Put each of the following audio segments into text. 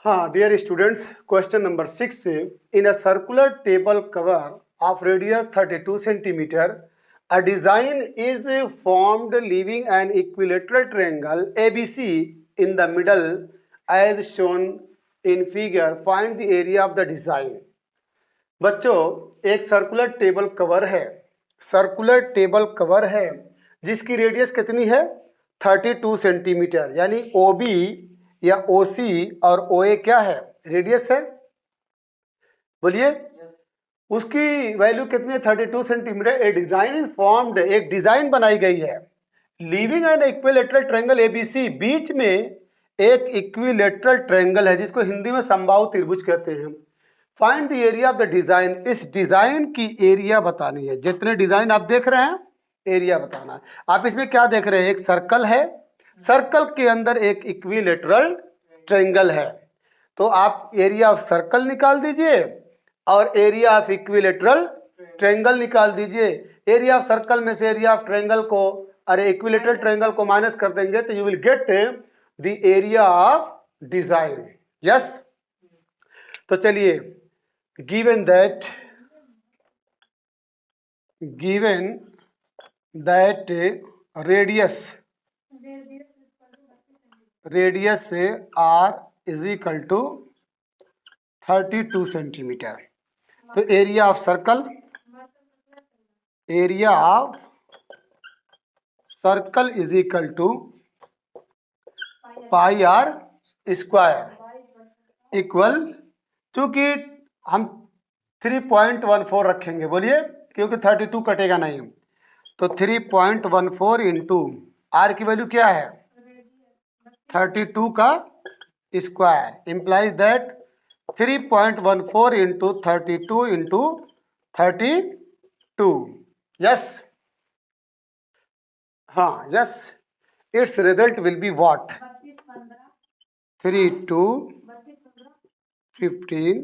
हाँ dear students, question number 6 in a circular table cover of radius 32 centimetre a design is formed leaving an equilateral triangle ABC in the middle as shown in figure. Find the area of the design. बच्चों, एक circular table cover है, circular table cover है जिसकी radius कितनी है 32 centimetre, यानी OB या OC और OA क्या है, रेडियस है। बोलिए उसकी वैल्यू कितनी है 32 centimetre. A design is formed, एक डिजाइन बनाई गई है leaving an equilateral triangle ABC, बीच में एक इक्विलेटरल ट्रायंगल है जिसको हिंदी में समबाहु त्रिभुज कहते हैं। Find the area of the design, इस डिजाइन की एरिया बतानी है। जितने डिजाइन आप देख रहे हैं एरिया बताना है। आप इसमें क्या देख रहे हैं, एक सर्कल है, सर्कल के अंदर एक इक्विलेटरल ट्रायंगल है, तो आप एरिया ऑफ सर्कल निकाल दीजिए और एरिया ऑफ इक्विलेटरल ट्रायंगल निकाल दीजिए। एरिया ऑफ सर्कल में से एरिया ऑफ ट्रायंगल को, अरे इक्विलेटरल ट्रायंगल को माइनस कर देंगे तो you will get the area of design. Yes, तो चलिए given that radius r is equal to 32 centimetre, तो area of circle is equal to pi r square equal, चूंकि हम 3.14 रखेंगे, बोलिए क्योंकि 32 कटेगा नहीं, तो 3.14 इंटू आर की वैल्यू क्या है 32 का square, implies that 3.14 into 32 into 32। Yes, हाँ yes, it's result will be what 3 2 15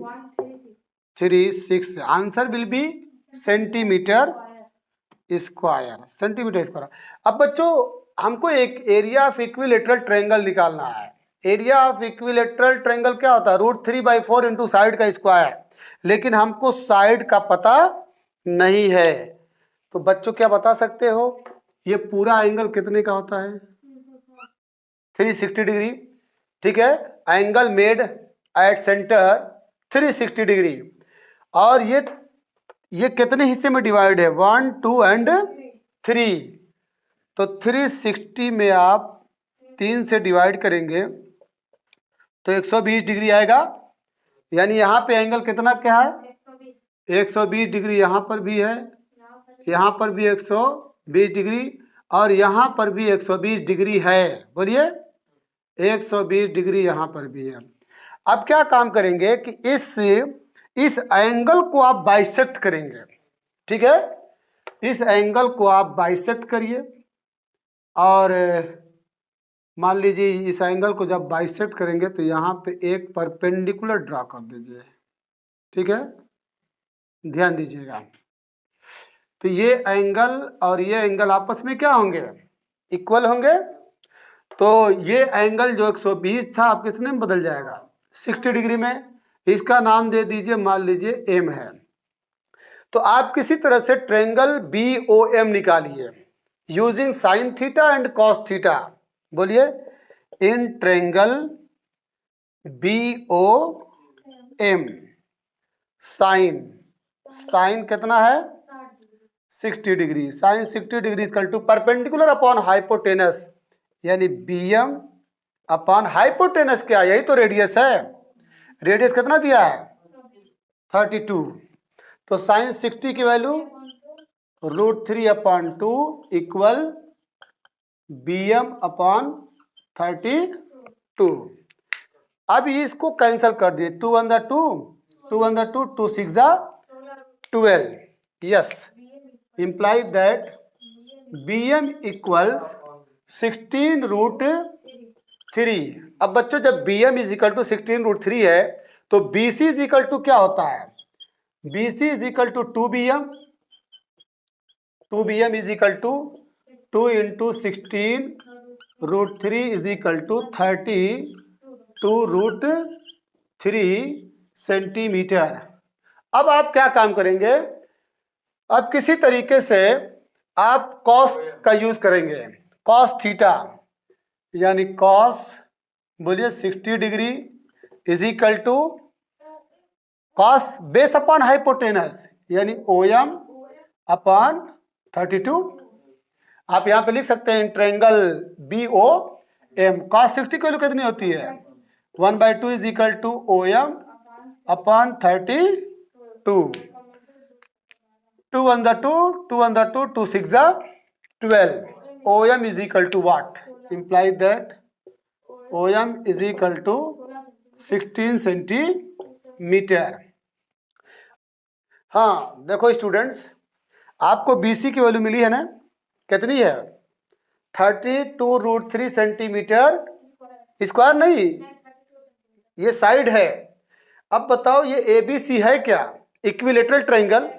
3 6, answer will be centimetre square, centimetre square. अब बच्चों हमको एक एरिया ऑफ इक्विलेटरल ट्रायंगल निकालना है। एरिया ऑफ इक्विलेटरल ट्रायंगल क्या होता है, √3/4 इंटू साइड का स्क्वायर, लेकिन हमको साइड का पता नहीं है। तो बच्चों क्या बता सकते हो, ये पूरा एंगल कितने का होता है 360 डिग्री, ठीक है, angle made at centre 360 degree, और ये कितने हिस्से में डिवाइड है 1 2 एंड 3, तो 360 में आप 3 से डिवाइड करेंगे तो 120 डिग्री आएगा, यानी यहाँ पे एंगल कितना क्या है 120 डिग्री, यहाँ पर भी है, यहाँ पर भी 120 डिग्री और यहाँ पर भी 120 डिग्री है। बोलिए 120 डिग्री यहाँ पर भी है। अब क्या काम करेंगे कि इस एंगल को आप बाइसेक्ट करेंगे, ठीक है, इस एंगल को आप बाइसेक्ट करिए, और मान लीजिए इस एंगल को जब बाइसेक्ट करेंगे तो यहाँ पे एक परपेंडिकुलर ड्रा कर दीजिए, ठीक है, ध्यान दीजिएगा। तो ये एंगल और ये एंगल आपस में क्या होंगे, इक्वल होंगे, तो ये एंगल जो 120 था आप कितने में बदल जाएगा 60 डिग्री में, इसका नाम दे दीजिए, मान लीजिए एम है। तो आप किसी तरह से ट्रायंगल BOM निकालिए using sine theta and cos theta. बोलिए इन ट्रायंगल BOM साइन कितना है 60 degree, sine 60 degree equal to perpendicular upon hypotenuse, यानी BM अपॉन हाइपोटेनस, क्या यही तो रेडियस है, रेडियस कितना दिया है 32, तो साइन 60 की वैल्यू √3/2 इक्वल BM अपॉन 32। अब इसको कैंसिल कर दिए, 2 1 2 2 1 2 2 6 12, yes, implies that BM equals 16√3। अब बच्चों जब BM इज इक्वल टू 16√3 है तो BC इज इक्वल टू क्या होता है, BC is equal to 2BM is equal to 2 into 16√3 is equal to 32√3। Centimetre. अब आप क्या काम करेंगे, अब किसी तरीके से आप कॉस का यूज करेंगे, कॉस थीटा, यानी कॉस बोलिए 60 degree is equal to cos base upon hypotenuse, यानी OM अपॉन 32। आप यहां पे लिख सकते हैं ट्रायंगल BOM, कॉस 60 की वैल्यू कितनी होती है 1/2 is equal to OM upon 32। 2 1 the 2, 2 1 the 2, 2 6 the 12. OM is equal to what? Imply that OM is equal to 16 centimetre. हाँ देखो स्टूडेंट्स, आपको BC की वैल्यू मिली है ना, कितनी है 32√3 सेंटीमीटर स्क्वायर, नहीं ये साइड है। अब बताओ ये ABC है क्या, इक्विलेटरल ट्रायंगल,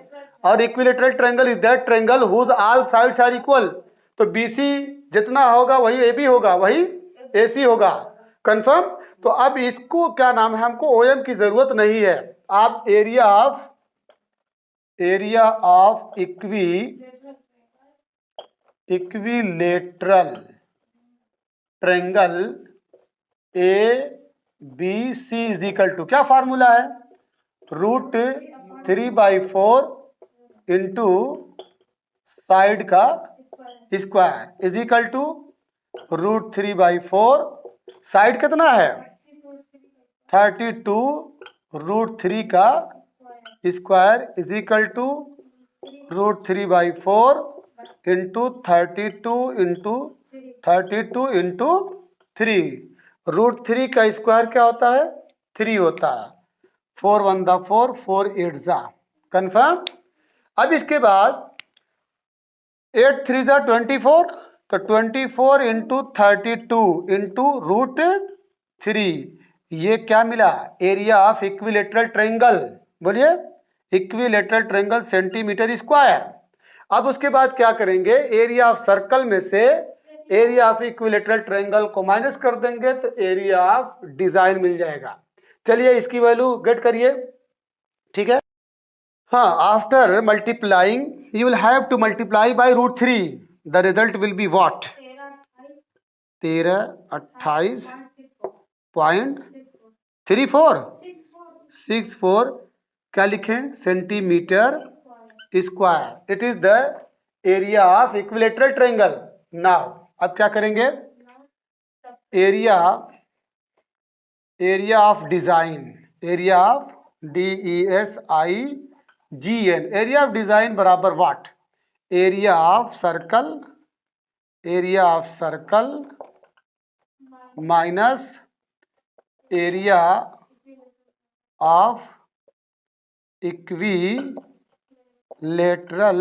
और equilateral triangle is that triangle whose all sides are equal. तो BC जितना होगा वही AB होगा, वही AC होगा, कंफर्म। तो अब इसको क्या नाम है, हमको OM की जरूरत नहीं है, आप area of equilateral triangle ABC is equal to क्या फार्मूला है, √3/4 इंटू साइड का square is equal to √3/4, side कितना है 32 √3 का square is equal to √3/4 into 32 into 3। √3 का स्क्वायर क्या होता है 3 होता है, 4 1 the 4, 4 8 जा, कंफर्म। अब इसके बाद 8 3 जा 24, तो 24 इंटू 32 इंटू √3, ये क्या मिला एरिया ऑफ इक्विलेटरल ट्रायंगल, बोलिए इक्विलेटरल ट्रायंगल सेंटीमीटर स्क्वायर। अब उसके बाद क्या करेंगे, एरिया ऑफ सर्कल में से एरिया ऑफ इक्विलेटरल ट्रायंगल को माइनस कर देंगे तो एरिया ऑफ डिजाइन मिल जाएगा। चलिए इसकी वैल्यू गेट करिए, ठीक है। हाँ, after multiplying you will have to multiply by √3, the result will be what 1328.64 क्या लिखें centimetre square. It is the area of equilateral triangle. Now अब क्या करेंगे, area of design, area of DESIGN, area of design बराबर what, area of circle minus area of equilateral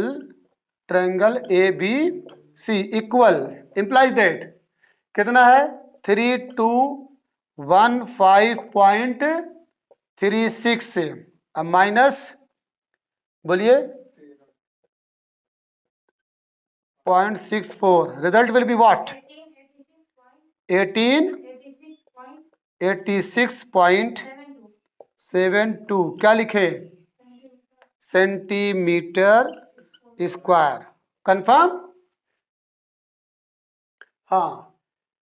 triangle ABC equal implies that कितना है 3215.36 अब minus बोलिए 0.64, result will be what 1886.72 क्या लिखे सेंटीमीटर स्क्वायर, कंफर्म। हाँ,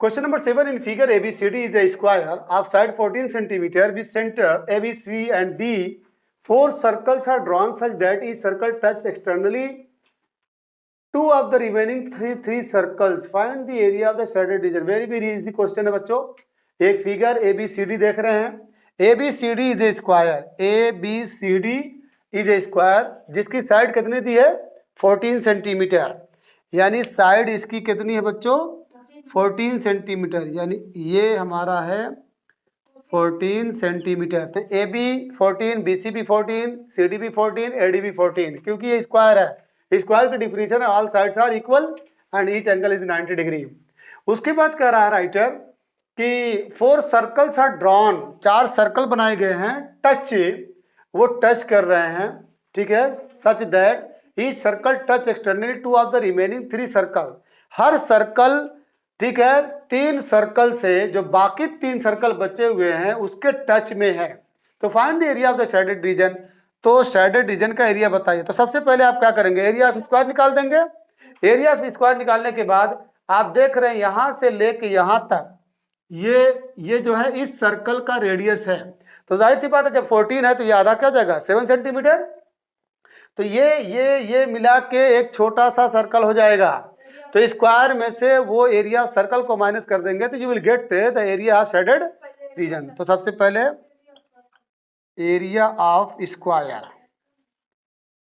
question number 7, in figure ABCD is a square of side 14 centimeter with center ABC and D. 4 circles are drawn such that each circle touches externally 2 of the remaining three circles. Find the area of the shaded region. very easy question है बच्चों। एक figure ABCD देख रहे हैं, ABCD is a square, ABCD is a square जिसकी side कितनी दी है 14 centimetre, यानी साइड इसकी कितनी है बच्चों 14 सेंटीमीटर, यानी ये हमारा है 14 सेंटीमीटर। तो AB 14, BC भी 14, CD भी 14, AD भी 14, क्योंकि ये स्क्वायर है, स्क्वायर की डिफिनेशन है all sides are equal and each angle is 90 degree. उसके बाद कह रहा है राइटर कि 4 सर्कल्स आर ड्रॉन, 4 सर्कल बनाए गए हैं, टच वो टच कर रहे हैं, ठीक है, such that each circle touch externally 2 of the remaining 3 circle, her circle ठीक है 3 सर्कल से जो बाकी 3 सर्कल बचे हुए हैं उसके टच में है। तो find the area of the shaded region. तो शेडेड रीजन का एरिया बताइए। तो सबसे पहले आप क्या करेंगे, एरिया ऑफ स्क्वायर निकाल देंगे। एरिया ऑफ स्क्वायर निकालने के बाद आप देख रहे हैं यहां से लेके यहां तक ये जो है इस सर्कल का रेडियस है। तो जाहिर सी बात है जब 14 है तो ये आधा क्या हो जाएगा 7 सेंटीमीटर। तो ये मिला के एक छोटा सा सर्कल हो जाएगा। तो स्क्वायर में से वो एरिया ऑफ सर्कल को माइनस कर देंगे तो you will get the area of shaded region. तो सबसे पहले area of square,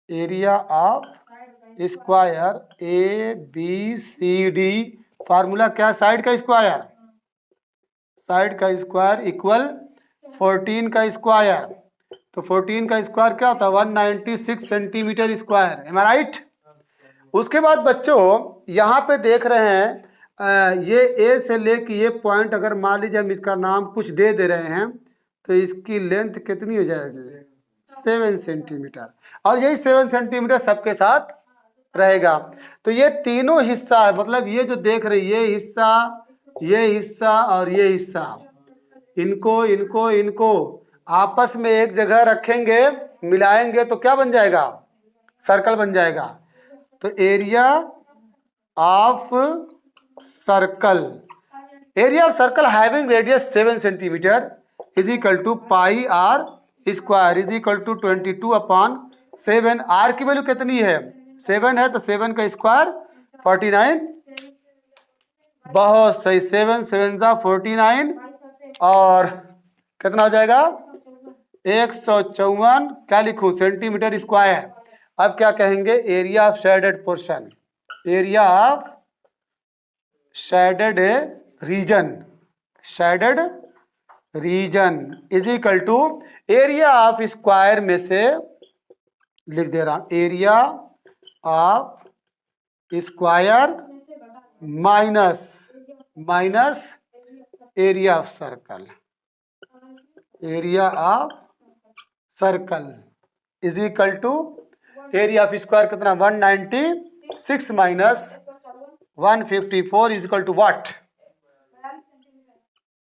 area of square A B C D, formula क्या, साइड का स्क्वायर, साइड का स्क्वायर इक्वल 14 का स्क्वायर। तो 14 का स्क्वायर क्या होता है 196 सेंटीमीटर स्क्वायर, एम आई राइट। उसके बाद बच्चों यहाँ पे देख रहे हैं ये ए से लेके ये पॉइंट, अगर मान लीजिए हम इसका नाम कुछ दे रहे हैं तो इसकी लेंथ कितनी हो जाएगी 7 सेंटीमीटर, और यही 7 सेंटीमीटर सबके साथ रहेगा। तो ये तीनों हिस्सा है, मतलब ये जो देख रहे ये हिस्सा और ये हिस्सा, इनको आपस में एक जगह रखेंगे, मिलाएंगे तो क्या बन जाएगा, सर्कल बन जाएगा। तो area of circle having radius 7 centimetre is equal to pi r square is equal to 22/7। R की वैल्यू कितनी है 7 है, तो 7 का स्क्वायर 49। बहुत सही, 7 7 जा 49 और कितना हो जाएगा 154, क्या लिखूं सेंटीमीटर स्क्वायर। अब क्या कहेंगे area of shaded portion, area of shaded region is equal to area of square में से लिख दे रहा हूं area of square minus area of circle, area of circle is equal to area of square कितना 196 minus 154 is equal to what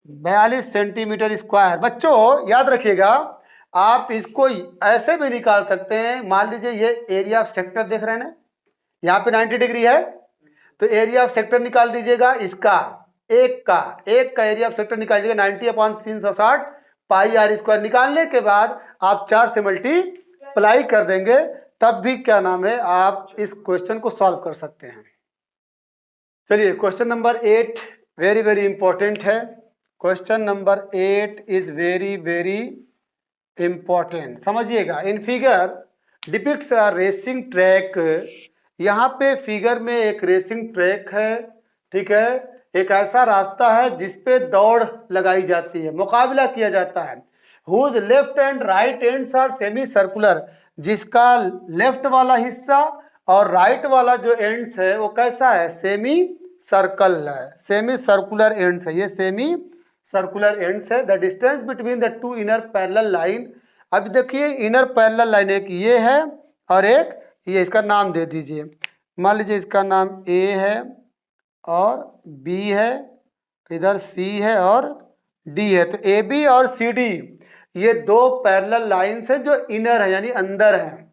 42 centimetre square. बच्चों याद रखिएगा आप इसको ऐसे भी निकाल सकते हैं। मान लीजिए ये एरिया ऑफ सेक्टर देख रहे हैं ना, यहाँ पे 90 डिग्री है, तो एरिया ऑफ सेक्टर निकाल दीजिएगा इसका, एक का एरिया ऑफ सेक्टर निकाल दीजिएगा 90/360 पाई आर स्क्वायर। निकालने के बाद आप 4 से मल्टीप्लाई कर देंगे, तब भी क्या नाम है आप इस क्वेश्चन को सॉल्व कर सकते हैं। चलिए question number 8 very very important है। Question number 8 is very very important, समझिएगा। In figure depicts a racing track. यहाँ पे फिगर में एक रेसिंग ट्रैक है, ठीक है, एक ऐसा रास्ता है जिसपे दौड़ लगाई जाती है, मुकाबला किया जाता है। Whose left and right ends are semi circular, जिसका लेफ्ट वाला हिस्सा और राइट वाला जो एंड्स है वो कैसा है सेमी सर्कल है, सेमी सर्कुलर एंड्स है, ये सेमी सर्कुलर एंड्स है। The distance between the two inner parallel line, अब देखिए इनर पैरेलल लाइन एक ये है और एक ये, इसका नाम दे दीजिए, मान लीजिए इसका नाम ए है और बी है, इधर सी है और डी है। तो ए बी और सी डी ये 2 पैरेलल लाइन्स हैं जो इनर है यानी अंदर है।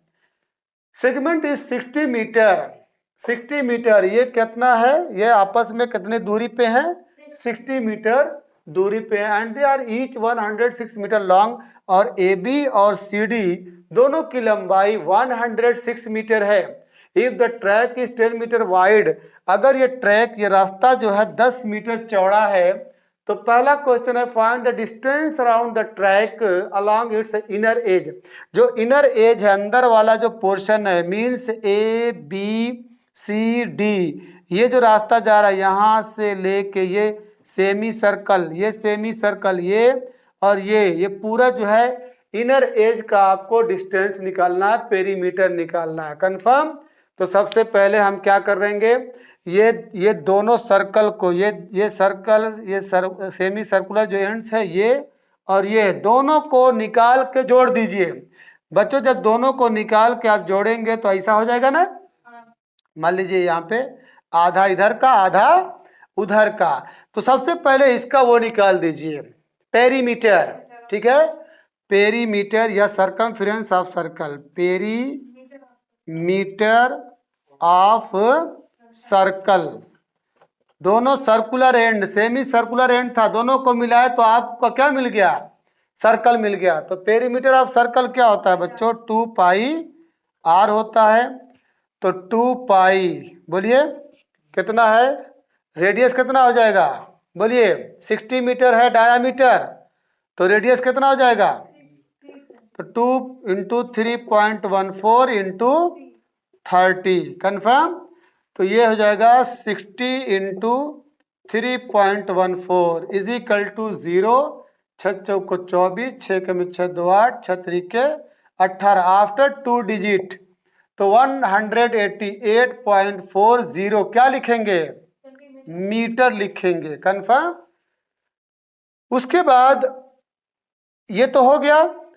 सेगमेंट इज 60 मीटर, 60 मीटर ये कितना है, ये आपस में कितने दूरी पे है 60 मीटर दूरी पे है। And they are each 106 metre long, और ए बी और सी डी दोनों की लंबाई 106 मीटर है। If the track is 10 metre wide, अगर ये ट्रैक ये रास्ता जो है 10 मीटर चौड़ा है, तो पहला क्वेश्चन है find the distance around the track along its inner edge. जो इनर एज है अंदर वाला जो पोर्शन है, means A B C D, ये जो रास्ता जा रहा है यहाँ से लेके ये सेमी सर्कल, ये सेमी सर्कल, ये और ये पूरा जो है इनर एज का आपको डिस्टेंस निकालना है, पेरीमीटर निकालना है। कंफर्म। तो सबसे पहले हम क्या कर रहेंगे, ये दोनों सर्कल को, ये सर्कल, ये सेमी सर्कुलर जो एंड्स है ये और ये दोनों को निकाल के जोड़ दीजिए। बच्चों जब दोनों को निकाल के आप जोड़ेंगे तो ऐसा हो जाएगा ना, मान लीजिए यहाँ पे आधा इधर का आधा उधर का। तो सबसे पहले इसका वो निकाल दीजिए, पेरीमीटर, ठीक है, पेरीमीटर या circumference of circle, perimeter of circle. दोनों circular end, semi circular end था, दोनों को मिलाए तो आपका क्या मिल गया, सर्कल मिल गया। तो पेरीमीटर ऑफ सर्कल क्या होता है बच्चों, 2 पाई आर होता है। तो 2 पाई, बोलिए कितना है, रेडियस कितना हो जाएगा, बोलिए 60 मीटर है डायामीटर, तो रेडियस कितना हो जाएगा, तो 2 इंटू 3.14 इंटू 30, कन्फर्म। तो ये हो जाएगा 60 इंटू 3.14 इज इक्वल टू 0, 6 चौको 24, 6 के में 6 2 8, 6 3 18, आफ्टर 2 डिजिट तो 188.40 क्या लिखेंगे, मीटर लिखेंगे, कन्फर्म। उसके बाद ये तो हो गया।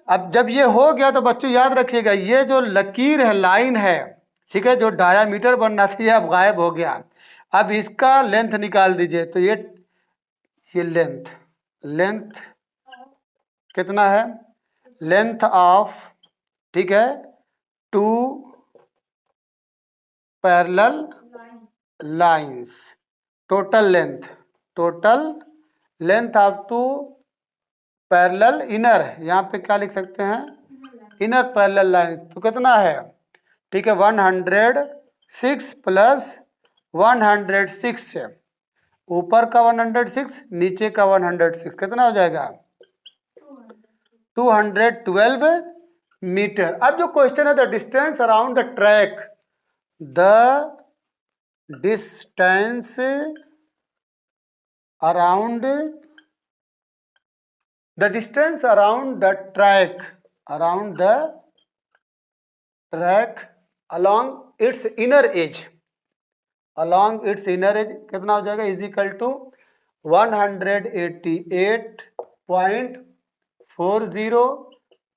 अब जब ये हो गया तो बच्चों याद रखिएगा, ये जो लकीर है, लाइन है, ठीक है, जो डायामीटर बनना था ये अब गायब हो गया। अब इसका लेंथ निकाल दीजिए। तो ये लेंथ कितना है, लेंथ ऑफ, ठीक है, 2 parallel lines, total length of 2 parallel inner, यहाँ पे क्या लिख सकते हैं, इनर पैरेलल लाइन, तो कितना है, ठीक है, 106 प्लस 106 है, ऊपर का 106 नीचे का 106 कितना हो जाएगा, 212 मीटर। अब जो क्वेश्चन है, the distance around the track, the distance around the track along its inner edge कितना हो जाएगा, इज इक्वल टू 188.40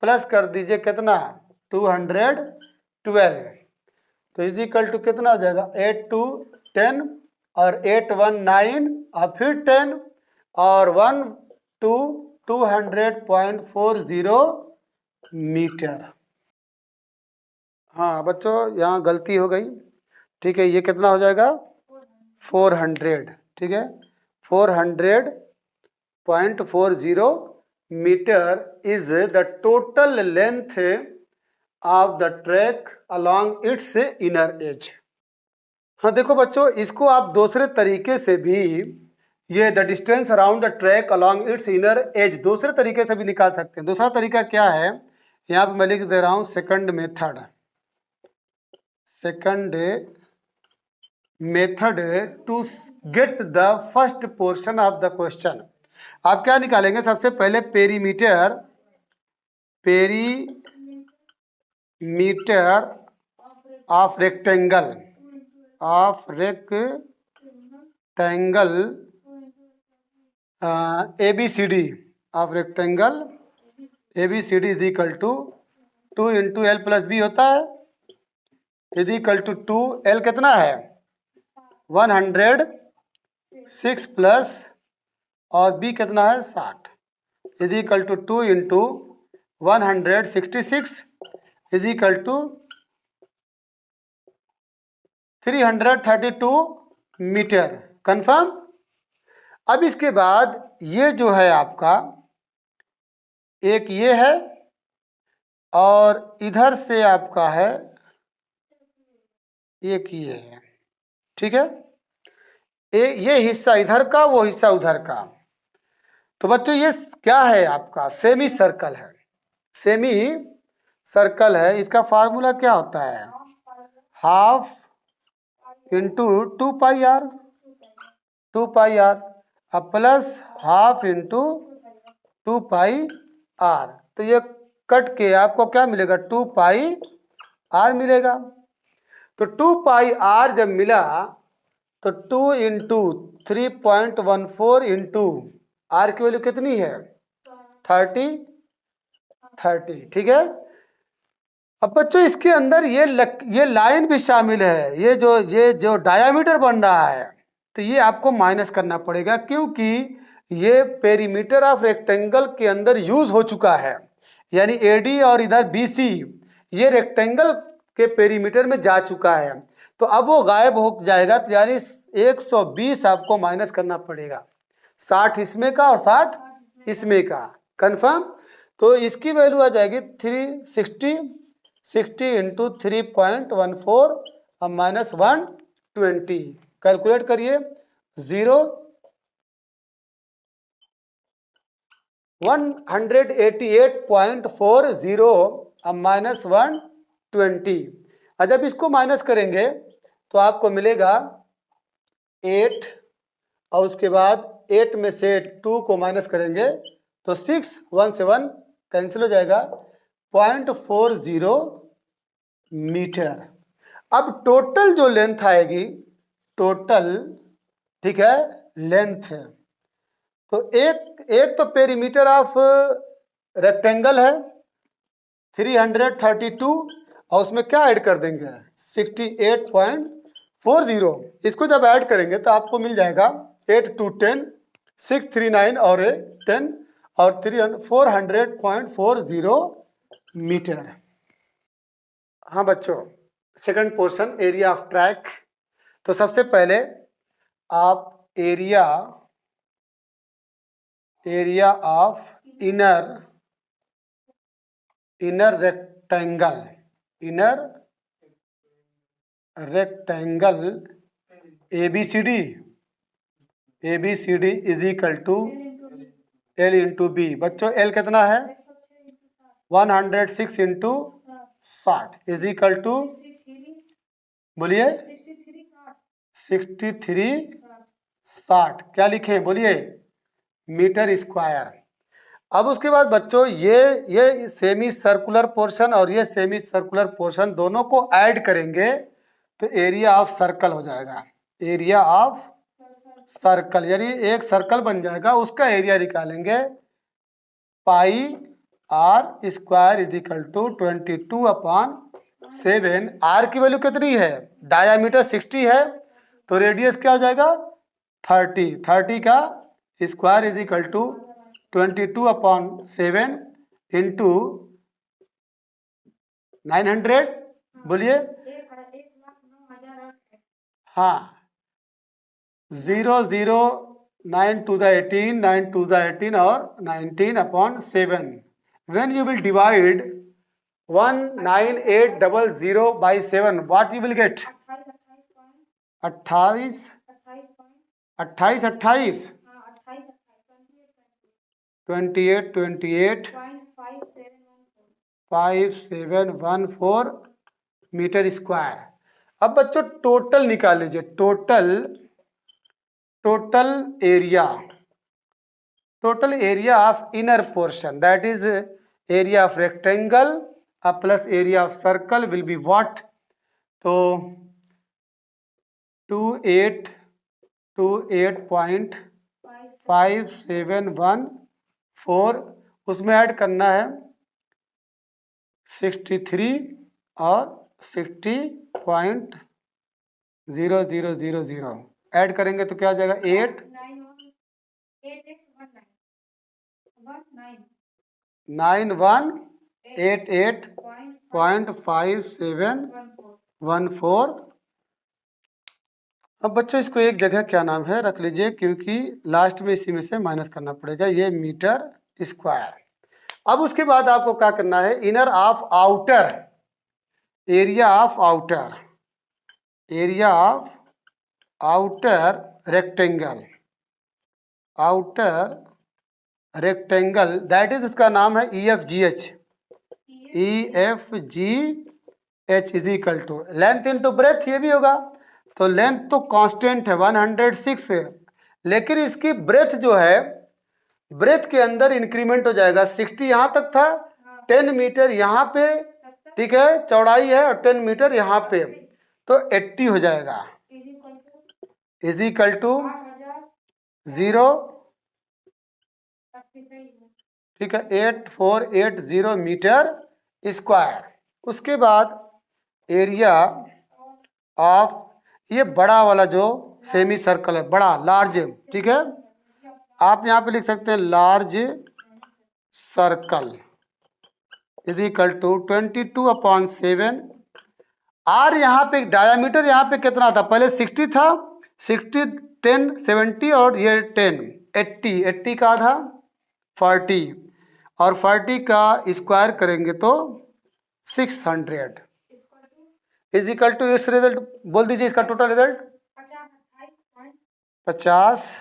प्लस कर दीजिए कितना, 212, तो इज इक्वल टू कितना हो जाएगा, 8 2 10 और 8 1 9 और फिर 10 और 1 2 200.40 मीटर। हाँ बच्चों यहाँ गलती हो गई, ठीक है, ये कितना हो जाएगा 400, ठीक है, 400.40 metre is the total length of the track along its inner edge. हाँ देखो बच्चों, इसको आप दूसरे तरीके से भी, ये the distance around the track along its inner as दूसरे तरीके से भी निकाल सकते हैं। दूसरा तरीका क्या है, यहाँ पे मैं लिख दे रहा हूँ, second method to get the first portion of the question. आप क्या निकालेंगे, सबसे पहले perimeter of rectangle ABCD of rectangle ABCD is equal to 2 into L plus B होता है, इज इक्वल टू 2, एल कितना है 106 प्लस और बी कितना है 60, is equal to 2 into 166 is equal to 332 metre, confirm. अब इसके बाद ये जो है आपका, एक ये है और इधर से आपका है एक ये है, ठीक है, ये हिस्सा इधर का, वो हिस्सा उधर का। तो बच्चों ये क्या है आपका, सेमी सर्कल है। इसका फार्मूला क्या होता है, हाफ इंटू 2 पाई आर अब plus half into 2 pi r. तो ये कट के आपको क्या मिलेगा, 2 पाई आर मिलेगा। तो 2 पाई आर जब मिला तो 2 इंटू 3.14 इंटू आर की वैल्यू कितनी है 30, ठीक है। अब बच्चों इसके अंदर ये लाइन भी शामिल है, ये जो डायामीटर बन रहा है, तो ये आपको माइनस करना पड़ेगा, क्योंकि ये पेरीमीटर ऑफ रेक्टेंगल के अंदर यूज हो चुका है, यानी एडी और इधर बीसी ये रेक्टेंगल के पेरीमीटर में जा चुका है, तो अब वो गायब हो जाएगा। तो यानी 120 आपको माइनस करना पड़ेगा, 60 इसमें का और 60 इसमें का, कंफर्म। तो इसकी वैल्यू आ जाएगी 360, 60 इंटू 3.14 और माइनस 120। कैलकुलेट करिए, 188.40 और माइनस 120। और जब इसको माइनस करेंगे तो आपको मिलेगा 8, और उसके बाद 8 में से 2 को माइनस करेंगे तो 6, 1 से 1 कैंसिल हो जाएगा, 0.40 मीटर। अब टोटल जो लेंथ आएगी, टोटल, ठीक है, लेंथ, तो एक तो पेरीमीटर ऑफ रेक्टेंगल है 332, और उसमें क्या ऐड कर देंगे 68.40। इसको जब ऐड करेंगे तो आपको मिल जाएगा 8 2 10, 639 और 10 और 400.40 मीटर। हाँ बच्चों, second portion area of track. तो सबसे पहले आप area of inner rectangle ABCD is equal to L into B. बच्चों L कितना है 106 इंटू 60 इज इक्वल टू, बोलिए 63 60, क्या लिखे बोलिए, मीटर स्क्वायर। अब उसके बाद बच्चों ये सेमी सर्कुलर पोर्शन और ये सेमी सर्कुलर पोर्शन दोनों को ऐड करेंगे तो एरिया ऑफ सर्कल हो जाएगा। एरिया ऑफ सर्कल यानी एक सर्कल बन जाएगा, उसका एरिया निकालेंगे, pi r square is equal to 22/7। R की वैल्यू कितनी है, डायामीटर 60 है, तो रेडियस क्या हो जाएगा 30 का square is equal to 22/7 into 900, बोलिए, हाँ 0 0 9 to the 18, 9 to the 18 और 19/7। when you will divide 19800 by 7, what you will get 28 5714 metre square. अब बच्चों टोटल निकाल लीजिए, total area of inner portion, that is area of rectangle plus area of circle will be what, तो 282.5714, उसमें add करना है 63 और 60.0000 ऐड करेंगे तो क्या हो जाएगा 9188.5714। अब बच्चों इसको एक जगह क्या नाम है रख लीजिए, क्योंकि लास्ट में इसी में से माइनस करना पड़ेगा, ये मीटर स्क्वायर। अब उसके बाद आपको क्या करना है, inner of outer, area of outer rectangle, that is उसका नाम है EFGH is equal to length into breadth, ये भी होगा। तो लेंथ तो कांस्टेंट है 106 है, लेकिन इसकी ब्रेथ जो है, ब्रेथ के अंदर इंक्रीमेंट हो जाएगा, 60 यहाँ तक था, 10 मीटर यहाँ पे, ठीक है, चौड़ाई है, और 10 मीटर यहाँ पे, तो 80 हो जाएगा, इज इक्वल टू 0, ठीक है, 8480 मीटर स्क्वायर। उसके बाद एरिया ऑफ ये बड़ा वाला जो सेमी सर्कल है, बड़ा, लार्ज, ठीक है। आप यहाँ पे लिख सकते हैं large circle is equal to 22/7। R यहाँ पे डायामीटर यहाँ पे कितना था, पहले 60 था, 60 10 70 और ये 10 80, 80 का आधा 40 और 40 का स्क्वायर करेंगे तो 600 is equal to its result. बोल दीजिए इसका टोटल रिजल्ट 50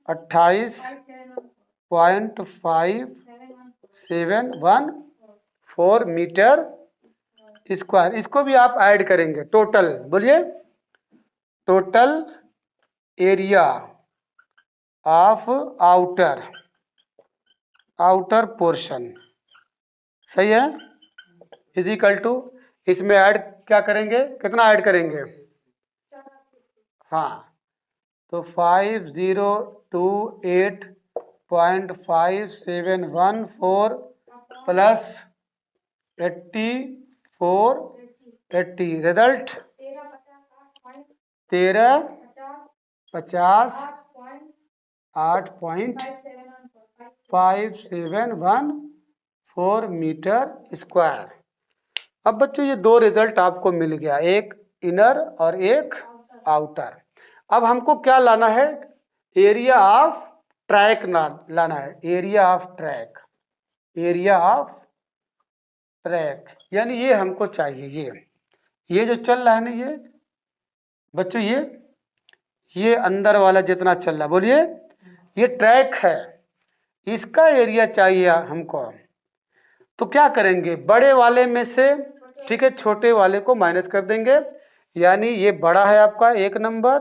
28.574 मीटर स्क्वायर। इसको भी आप ऐड करेंगे, टोटल बोलिए, total area of outer portion, सही है, इज इक्वल टू, इसमें ऐड क्या करेंगे, कितना ऐड करेंगे, हाँ, तो 5028.5714 प्लस 8480 रिजल्ट 1350.8.5714 मीटर स्क्वायर। अब बच्चों ये दो रिजल्ट आपको मिल गया, एक इनर और एक आउटर। अब हमको क्या लाना है, एरिया ऑफ ट्रैक लाना है, area of track, area of track, यानी ये हमको चाहिए, ये जो चल रहा है ना, ये बच्चों ये अंदर वाला जितना चल रहा है, बोलिए, ये ट्रैक है, इसका एरिया चाहिए हमको। तो क्या करेंगे, बड़े वाले में से, ठीक है, छोटे वाले को माइनस कर देंगे, यानी ये बड़ा है आपका 1 नंबर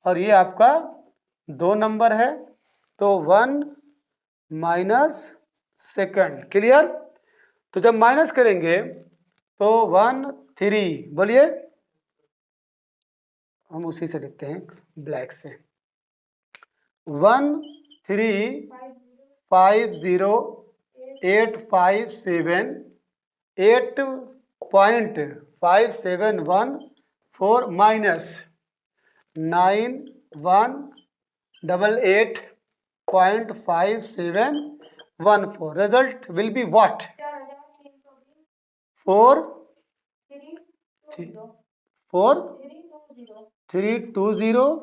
और ये आपका 2 नंबर है, तो 1 माइनस सेकंड, क्लियर। तो जब माइनस करेंगे तो 1 3, बोलिए, हम उसी से लिखते हैं ब्लैक से, 13508.571 minus 9188.5714, result will be what, 4320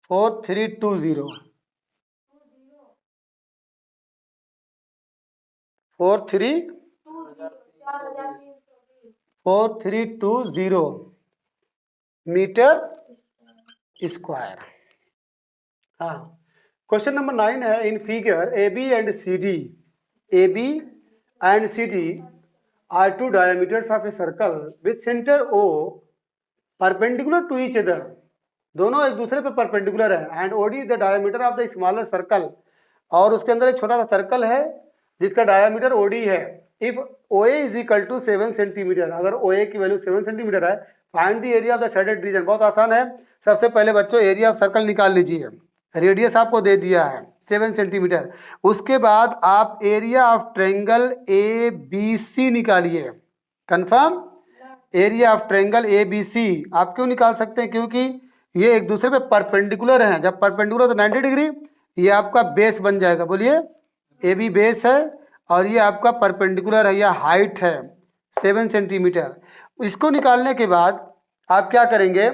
4320 metre square. हाँ, क्वेश्चन नंबर 9 है, in figure AB and CD are two diameters of a circle with center O perpendicular to each other, दोनों एक दूसरे पे परपेंडिकुलर है, and OD is the diameter of the smaller circle, और उसके अंदर एक छोटा सा सर्कल है जिसका डायमीटर OD है। If OA is equal to 7 centimetre, अगर OA की वैल्यू 7 सेंटीमीटर है, find the area of the shaded region. बहुत आसान है, सबसे पहले बच्चों एरिया ऑफ सर्कल निकाल लीजिए, रेडियस आपको दे दिया है 7 सेंटीमीटर, उसके बाद आप एरिया ऑफ ट्रायंगल ABC निकालिए, confirm, area of triangle ABC आप क्यों निकाल सकते हैं, क्योंकि ये एक दूसरे पे परपेंडिकुलर हैं, जब परपेंडिकुलर तो 90 डिग्री, ये आपका बेस बन जाएगा, बोलिए, AB बेस है और ये आपका परपेंडिकुलर है, या हाइट है 7 सेंटीमीटर। इसको निकालने के बाद आप क्या करेंगे,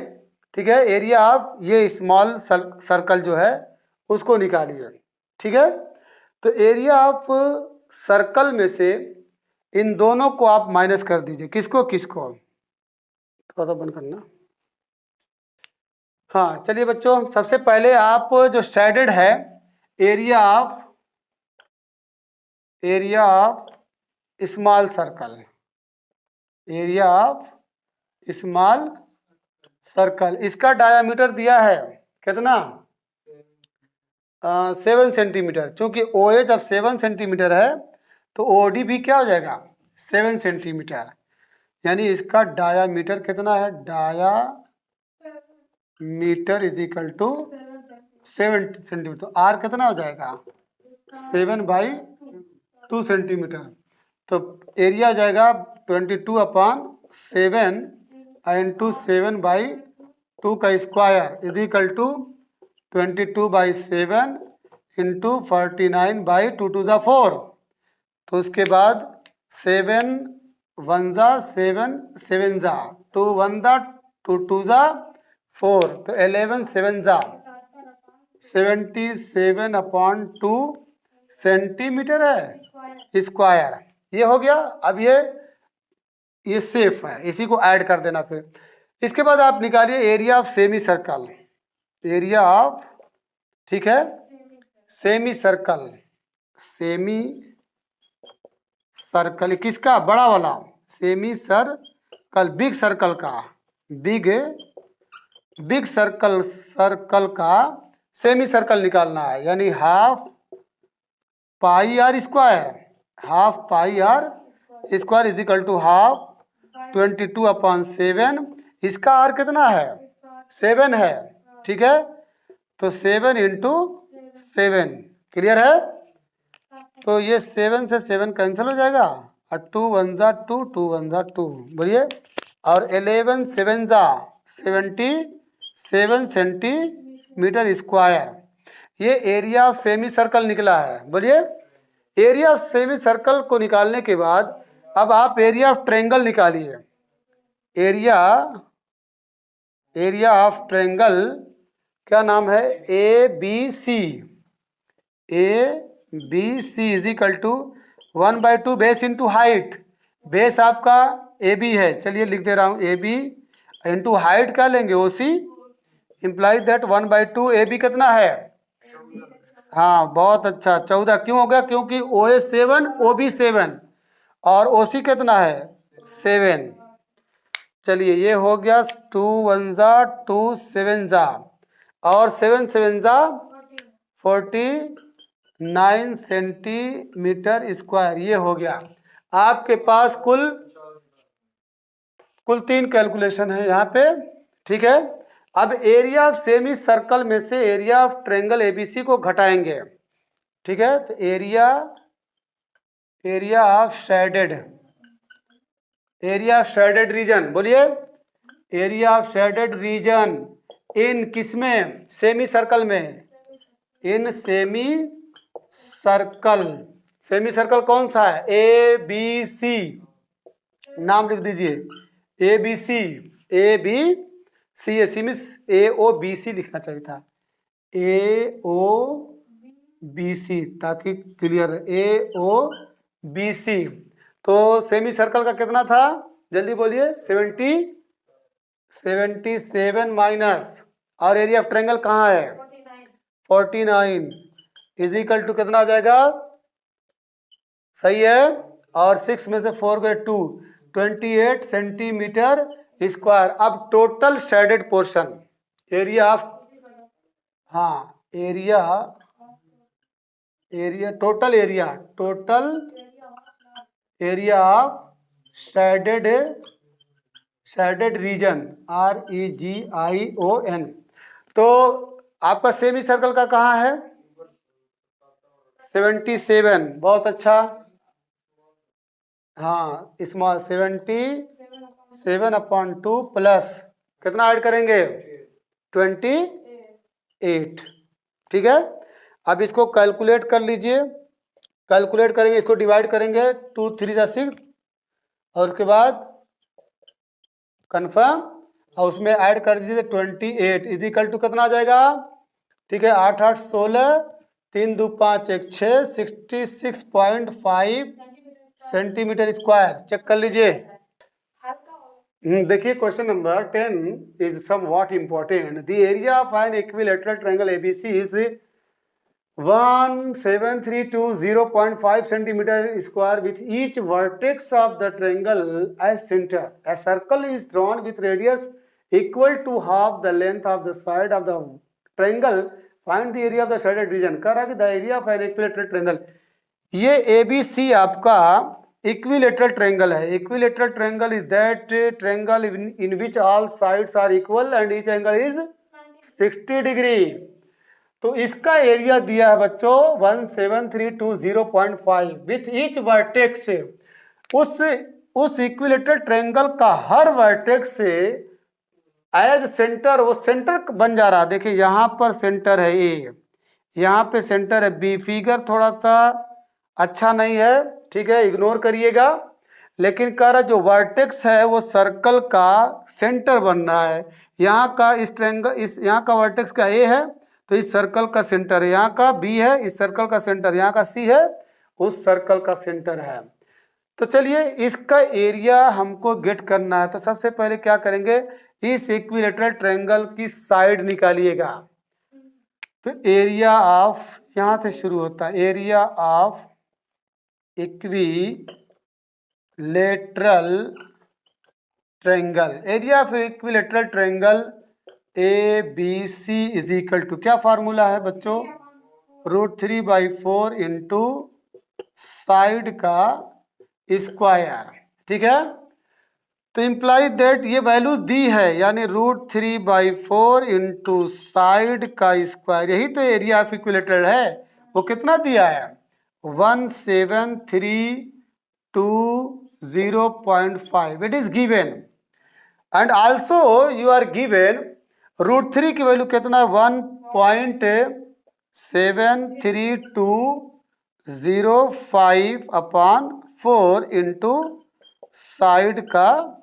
ठीक है, एरिया ऑफ ये स्मॉल सर्कल जो है उसको निकालिए, ठीक है। तो एरिया ऑफ सर्कल में से इन दोनों को आप माइनस कर दीजिए, किसको किसको, थोड़ा सा बंद करना। हाँ चलिए बच्चों, सबसे पहले आप जो शेडेड है, area of small circle, area of small circle, इसका डायामीटर दिया है कितना, 7 सेंटीमीटर। चूंकि OA जब 7 सेंटीमीटर है तो OD भी क्या हो जाएगा, 7 सेंटीमीटर, यानी इसका डायामीटर कितना है, diameter is equal to 7 centimetre, तो R कितना हो जाएगा, 7/2 सेंटीमीटर, तो एरिया हो जाएगा 22/7 इंटू 7/2 का square is equal to 22/7 into 49/2 to the 4। तो उसके बाद 7 1 जा 7 7 जा 2 1 जा 2 2 जा 4, तो 11 7 जा 77/2 सेंटीमीटर है स्क्वायर। ये हो गया। अब ये सेफ है, इसी को ऐड कर देना। फिर इसके बाद आप निकालिए area of semi circle. Area of, ठीक है, सेमी सर्कल। सेमी सर्कल किसका? बड़ा वाला सेमी सर्कल, बिग सर्कल का, बिग सर्कल का सेमी सर्कल निकालना है। यानी half pi r square, half pi r square is equal to half 22/7। इसका आर कितना है? 7 है, ठीक है। तो 7 इंटू 7, क्लियर है। तो ये 7 से 7 कैंसिल हो जाएगा और 2 1 जा 2 2 1 जा 2, बोलिए। और 11 7 जा 77 सेंटीमीटर स्क्वायर। ये एरिया ऑफ सेमी सर्कल निकला है, बोलिए। एरिया ऑफ सेमी सर्कल को निकालने के बाद अब आप एरिया ऑफ ट्रायंगल निकालिए। एरिया ऑफ ट्रायंगल क्या नाम है? ABC। ABC is equal to 1/2 base into height. Base आपका AB है, चलिए लिख दे रहा हूँ AB इंटू हाइट क्या लेंगे? OC। इम्प्लाइज दैट 1/2 AB कितना है? हाँ, बहुत अच्छा, 14 क्यों हो गया? क्योंकि OA 7 OB 7 और OC कितना है? 7। चलिए ये हो गया 2 1 जा 2 7 जा और 7 7 जा 49 सेंटीमीटर स्क्वायर। ये हो गया आपके पास कुल 3 कैलकुलेशन है यहाँ पे, ठीक है। अब एरिया ऑफ सेमी सर्कल में से एरिया ऑफ ट्रायंगल ABC को घटाएंगे, ठीक है। तो एरिया ऑफ शेडेड रीजन, बोलिए। एरिया ऑफ शेडेड रीजन इन किसमें? सेमी सर्कल में। इन सेमी सर्कल कौन सा है? ABC। नाम लिख दीजिए ABC। ABC में AOBC लिखना चाहिए था, AOBC, ताकि क्लियर है। AOBC। तो सेमी सर्कल का कितना था? जल्दी बोलिए। 77 माइनस, और एरिया ऑफ ट्रायंगल कहाँ है? 49 इज इक्वल टू कितना आ जाएगा? सही है। और 6 में से 4 गए 2, 28 सेंटीमीटर स्क्वायर। अब total shaded portion area of, हाँ, total area of shaded region REGION। तो आपका सेमी सर्कल का कहाँ है? 77, बहुत अच्छा। हाँ, स्मॉल 77/2 प्लस कितना ऐड करेंगे? 28, ठीक है। अब इसको कैलकुलेट कर लीजिए। कैलकुलेट करेंगे, इसको डिवाइड करेंगे, 2 3 जा 6 और उसके बाद कन्फर्म और उसमें ऐड कर दीजिए 28 इज इक्वल टू कितना आ जाएगा? ठीक है, 8 8 16 3 2 5 1 6 66.5 सेंटीमीटर स्क्वायर। चेक कर लीजिए। देखिए question number 10 is somewhat important. The area of an equilateral triangle ABC is 17320.5 centimeter square with each vertex of the triangle as center. A circle is drawn with radius equal to half the length of the side of the triangle. Find the area of the shaded region. कह रहा है कि the area of an equilateral triangle. ये ABC आपका equilateral triangle है। Equilateral triangle is that triangle in which all sides are equal and each angle is 60 degree. तो इसका area दिया है बच्चों 17320.5 विथ ईच वर्टेक्स। उस उस इक्विलेटरल ट्रायंगल का हर वर्टेक्स से एज सेंटर वो सेंटर बन जा रहा। देखिए यहाँ पर सेंटर है ए, यहाँ पे सेंटर है बी। फिगर थोड़ा सा अच्छा नहीं है, ठीक है, इग्नोर करिएगा। लेकिन कह रहा जो वर्टेक्स है वो सर्कल का सेंटर बन रहा है। यहाँ का इस ट्रायंगल, इस यहाँ का वर्टेक्स का ए है तो इस सर्कल का सेंटर है, यहाँ का बी है इस सर्कल का सेंटर, यहाँ का सी है उस सर्कल का सेंटर है। तो चलिए इसका एरिया हमको गेट करना है। तो सबसे पहले क्या करेंगे, इस इक्विलेटरल ट्रायंगल की साइड निकालिएगा। तो एरिया ऑफ, यहां से शुरू होता है, area of equilateral triangle, area of equilateral triangle A B C is equal to, क्या फार्मूला है बच्चों, √3/4 इंटू साइड का स्क्वायर, ठीक है। तो इम्प्लाई दैट ये वैल्यू दी है, यानी √3/4 इंटू साइड का स्क्वायर, यही तो एरिया ऑफ इक्विलेटरल है। वो कितना दिया है, 17320.5, it is given. And also you are given √3 की वैल्यू कितना है, 1.7320/4 इंटू साइड का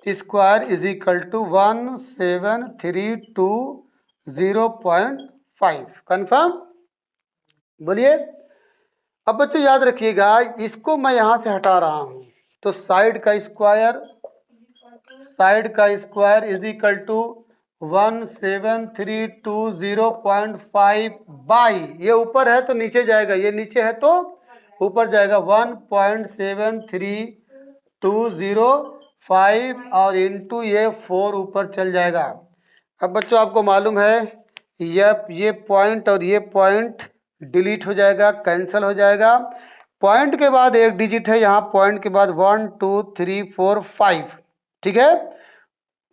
square is equal to 17320.5। Confirm, बोलिए। अब बच्चों याद रखिएगा, इसको मैं यहां से हटा रहा हूं तो साइड का square is equal to 17320.5 by, ये ऊपर है तो नीचे जाएगा, ये नीचे है तो ऊपर जाएगा, 1.7320 और इंटू ये 4 ऊपर चल जाएगा। अब बच्चों आपको मालूम है ये पॉइंट और ये पॉइंट डिलीट हो जाएगा, कैंसिल हो जाएगा। पॉइंट के बाद एक डिजिट है यहाँ, पॉइंट के बाद 1 2 3 4 5, ठीक है,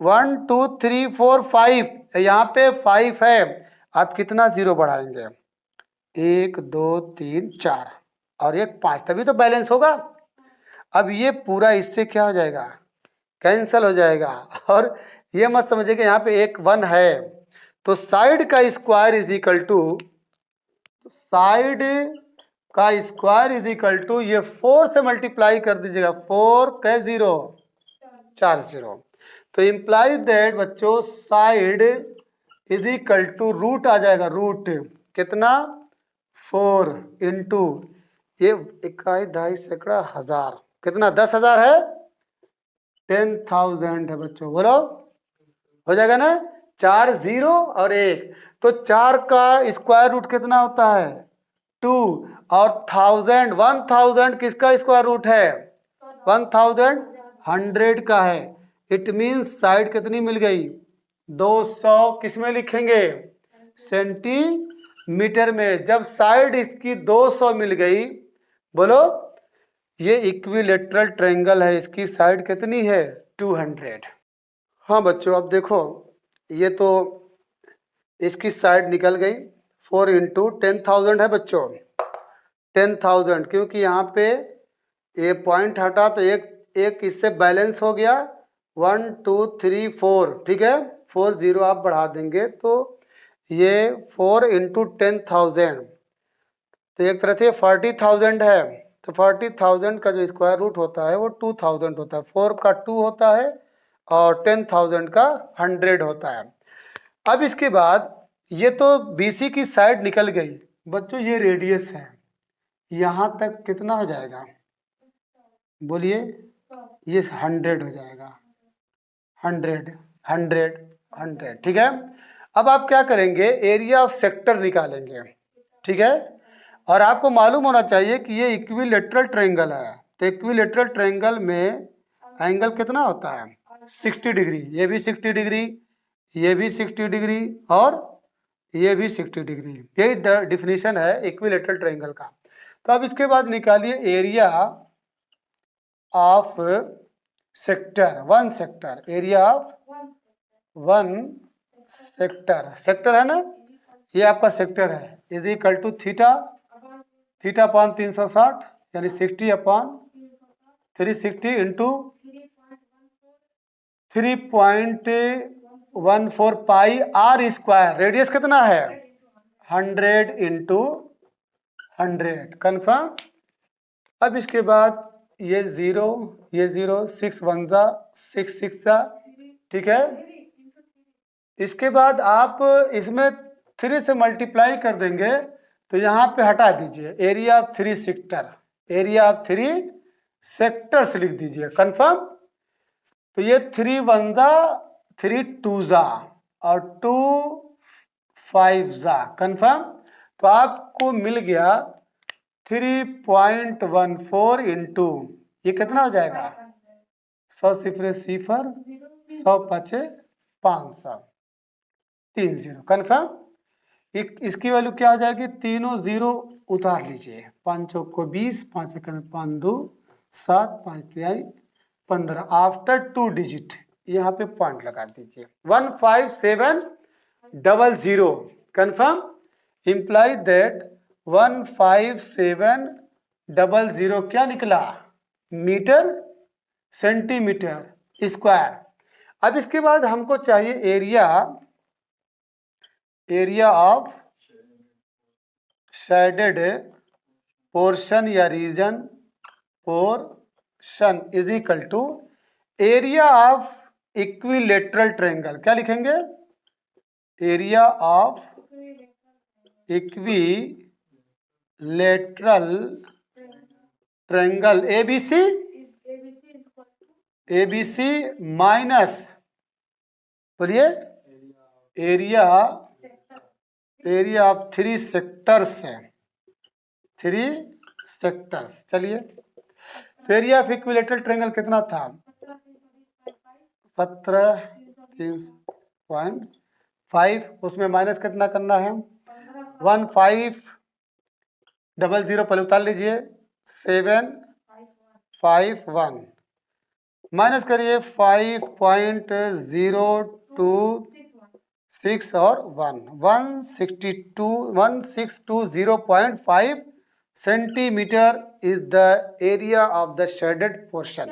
1 2 3 4 5, यहाँ पे 5 है। आप कितना जीरो बढ़ाएंगे, 1 2 3 4 और एक 5, तभी तो बैलेंस होगा। अब ये पूरा इससे क्या हो जाएगा, कैंसिल हो जाएगा। और ये मत समझिए कि यहाँ पे एक 1 है, तो साइड का स्क्वायर इज इक्वल टू, ये 4 से मल्टीप्लाई कर दीजिएगा, 4 कै 0 4 0। तो इम्प्लाई दैट बच्चों side is equal to root आ जाएगा, रूट कितना 4 इंटू ये 21 2.5 सैकड़ा हजार, कितना 10,000 है, 10,000 है बच्चों, बोलो हो जाएगा ना, 4 0 और 1, तो 4 का स्क्वायर रूट कितना होता है 2, और 1000 किसका स्क्वायर रूट है, 100 का है। इट मीन्स साइड कितनी मिल गई, 200, किस में लिखेंगे, सेंटीमीटर में। जब साइड इसकी 200 मिल गई, बोलो ये इक्विलेटरल ट्रायंगल है, इसकी साइड कितनी है 200। हाँ बच्चों अब देखो, ये तो इसकी साइड निकल गई, 4 इंटू 10,000 है बच्चों, 10,000, क्योंकि यहाँ पे ये पॉइंट हटा तो एक इससे बैलेंस हो गया, 1 2 3 4, ठीक है, 4 0 आप बढ़ा देंगे तो ये 4 इंटू 10,000, तो एक तरह से 40,000 है। तो 40,000 का जो स्क्वायर रूट होता है वो 2,000 होता है, 4 का 2 होता है और 10,000 का 100 होता है। अब इसके बाद ये तो BC की साइड निकल गई बच्चों, ये रेडियस है, यहाँ तक कितना हो जाएगा, बोलिए, ये 100 हो जाएगा, 100, ठीक है। अब आप क्या करेंगे, एरिया ऑफ सेक्टर निकालेंगे, ठीक है। और आपको मालूम होना चाहिए कि ये इक्विलेटरल ट्रायंगल है, तो इक्विलेटरल ट्रायंगल में एंगल कितना होता है 60 डिग्री, ये भी 60 डिग्री, ये भी 60 डिग्री और ये भी 60 डिग्री, यही डिफिनीशन है इक्विलेटरल ट्रायंगल का। तो अब इसके बाद निकालिए area of sector, one sector, area of one sector, sector है ना, ये आपका सेक्टर है, is equal to theta upon 360 यानी 60 upon 360 into 3.14 pi r square, radius कितना है 100 इंटू 100, कन्फर्म। अब इसके बाद ये 0 ये 0, 6 1 जा 6 6 जा, ठीक है। इसके बाद आप इसमें 3 से मल्टीप्लाई कर देंगे तो यहाँ पे हटा दीजिए area of 3 sector, area of 3 sectors लिख दीजिए, कन्फर्म। तो ये 3 1 जा 3 2 जा और 2 5 जा, कन्फर्म। तो आपको मिल गया 3.14 इंटू, ये कितना हो जाएगा 100 सिफर सिफर 100 पचे 500, 30, कन्फर्म। इसकी वैल्यू क्या हो जाएगी, तीनों जीरो उतार लीजिए, 5 चौक को 20, 5 एक 5 2 7 5 3 15, आफ्टर 2 डिजिट यहाँ पे पॉइंट लगा दीजिए 15700, कन्फर्म। इंप्लाई दैट 15700 क्या निकला मीटर सेंटीमीटर स्क्वायर। अब इसके बाद हमको चाहिए एरिया ऑफ शेडेड पोर्शन या region portion is equal to area of equilateral triangle, क्या लिखेंगे area of equilateral triangle ABC minus, बोलिए एरिया ऑफ 3 सेक्टर्स है, 3 सेक्टर्स। चलिए तो एरिया ऑफ इक्विलेटरल ट्रायंगल कितना था 17.5, उसमें माइनस कितना करना है 1500, पहले उतार लीजिए 751 माइनस करिए 5.026 और 162.5 centimetre is the area of the shaded portion.